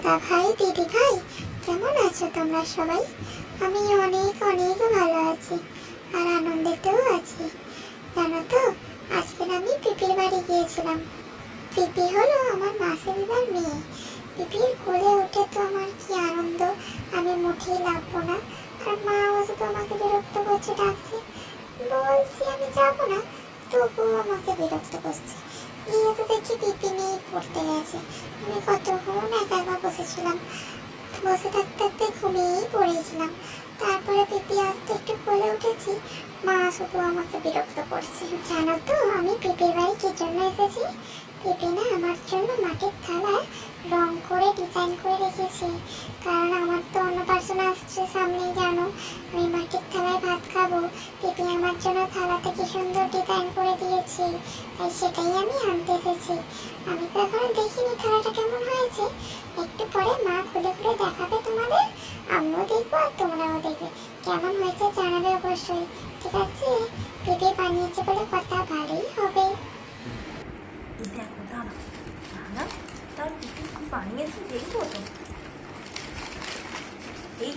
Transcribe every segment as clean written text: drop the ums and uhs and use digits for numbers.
দাদা ভাই, দিদি ভাই, কেমন আছো তোমরা সবাই? আমি অনেক অনেক ভালো আছি আর আনন্দেতেও আছি। জানো তো, আজকে আমি পিপির বাড়ি গিয়েছিলাম। পিপি হলো আমার মাসিমার মেয়ে। পিপির কোলে উঠে তো আমার কি আনন্দ, আমি মুঠেই লাগবো না। আর মা শুধু আমাকে বিরক্ত করছে, ডাকছে, বলছি আমি যাবো না, তবুও আমাকে বিরক্ত করছে। গিয়ে তো দেখি পিপি নিয়ে পড়তে গেছে। আমি কতক্ষণ একা একা বসেছিলাম, বসে থাকতে থাকতে ঘুমিয়েই পড়েছিলাম। তারপরে পিপি আসতে একটু কোলে উঠেছি, মা শুধু আমাকে বিরক্ত করছে। জানো তো আমি পিপির বাড়ি কি জন্য এসেছি? পিপি না আমার জন্য মাটির থালায় রং করে ডিজাইন করে রেখেছে। কারণ আমার তো অন্নপ্রাশন আসছে সামনেই, জানো আমি মাটির থালায় ভাত খাবো। পিপি আমার জন্য থালাতে কি সুন্দর ডিজাইন করে দিয়েছে, তাই সেটাই আমি আনতে এসেছি। আমি তো এখনো দেখিনি থালাটা কেমন হয়েছে, একটু পরে মা খুলে খুলে দেখাবে তোমাদের, আমিও দেখবো আর তোমরাও দেখবে। কেমন হয়েছে জানাবে অবশ্যই, ঠিক আছে? পিপি বানিয়েছে বলে কথা ভালোই হবে। দেখো দাঁড়া দাঁড়া, তার পিপি কি বানিয়েছে দেখবো তো। এই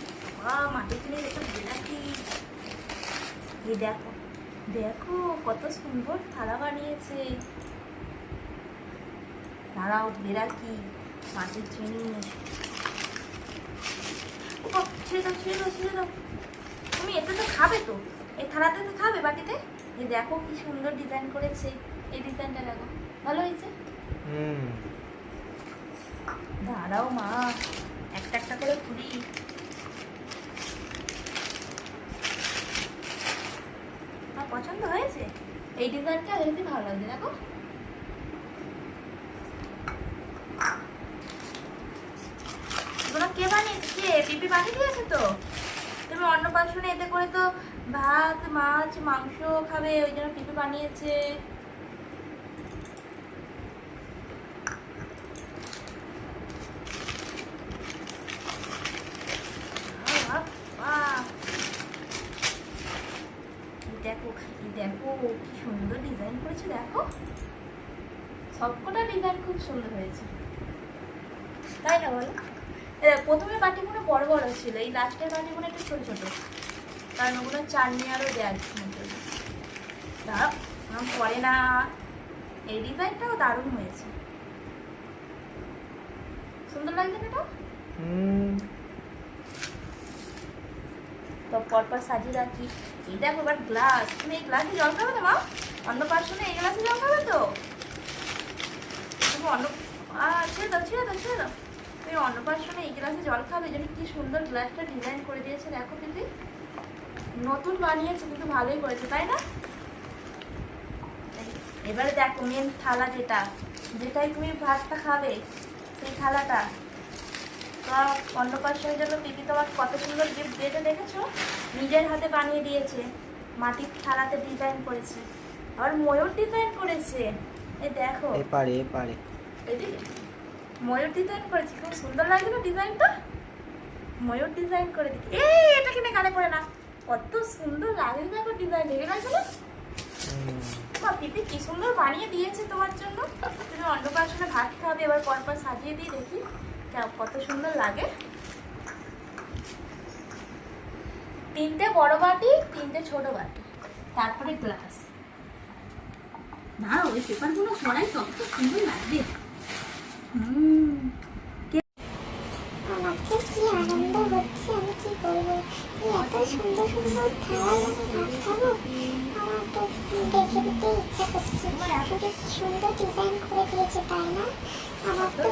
মাটি কিনে একটা বিলাতি, এই দেখো দেখো কত সুন্দর থালা বানিয়েছে। দাঁড়াও বেরাকি মাটির জিনিস, ছেড়ে দাও ছেড়ে দাও ছেড়ে দাও। তুমি এতে তো খাবে তো, এই থালাতে তো খাবে বাটিতে। এই দেখো কি সুন্দর ডিজাইন করেছে, এই ডিজাইনটা দেখো ভালো হয়েছে। দাঁড়াও মা, একটা একটা করে খুলি। আমার পছন্দ হয়েছে, এই ডিজাইনটা দেখতে ভালো লাগছে। দেখো তোমরা কে বানিয়েছে? কে? পিপি বানিয়ে দিয়েছে তো। তুমি অন্নপ্রাশনে এতে করে তো ভাত মাছ মাংস খাবে, ওই জন্য পিপি বানিয়েছে। দেখো দেখো কি সুন্দর ডিজাইন করেছে, দেখো সবকটা ডিজাইন খুব সুন্দর হয়েছে, তাই না বলো? প্রথমে বাটিগুলো বড় বড় ছিল, এই লাস্টের বাটিগুলো একটু ছোট ছোট, কারণ ওগুলো চাটনি আরও দেওয়ার জন্য। দাঁড়াও আমার পরে না, এই ডিজাইনটাও দারুণ হয়েছে, সুন্দর লাগছে না? তো পরপর সাজিয়ে রাখি। এই দেখো এবার গ্লাস, তুমি এই গ্লাসে জল খাবে তো মা? অন্নপ্রাশনে এই গ্লাসে জল খাবে তো? তুমি ছেড়ে দাও ছেড়ে দাও ছেড়ে দাও। তুমি অন্নপ্রাশনে এই গ্লাসে জল খাবে, এই জন্য কি সুন্দর গ্লাসটা ডিজাইন করে দিয়েছে। দেখো দিদি নতুন বানিয়েছে কিন্তু ভালোই করেছে, তাই না? এবারে দেখো মেন থালা, যেটাই তুমি ভাতটা খাবে, সেই থালাটা। তোমার অন্নপ্রাশনের জন্য পিপি তোমার কত সুন্দর গিফট দিয়েছে দেখেছো? নিজের হাতে বানিয়ে দিয়েছে, মাটির থালাতে ডিজাইন করেছে, আবার ময়ূর ডিজাইন করেছে। এই দেখো এপারে ময়ূর ডিজাইন করেছে, খুব সুন্দর লাগছে না ডিজাইনটা? ময়ূর ডিজাইন করে দিচ্ছে। এটা কিনে কানে পড়ে না, কত সুন্দর লাগে দেখো ডিজাইন, দেখে লাগছে না? পিপি কি সুন্দর বানিয়ে দিয়েছে তোমার জন্য। তুমি অন্নপ্রাশনে ভাত খাবে, এবার পরপর সাজিয়ে দিই দেখি কত সুন্দর লাগে। 3টে বড় বাটি, 3টে ছোট বাটি, তারপরে গ্লাস। না ওই পেপারগুলো সরাই কত সুন্দর লাগবে। আমার তো কি আনন্দ হচ্ছে, আমি কি বলবো। এত সুন্দর সুন্দর থালায় আমি ভাত খাবো, আমার তো দেখে দিতে ইচ্ছা করছে। শুধু কি সুন্দর ডিজাইন করে দিয়েছে, তাই না? আমার তো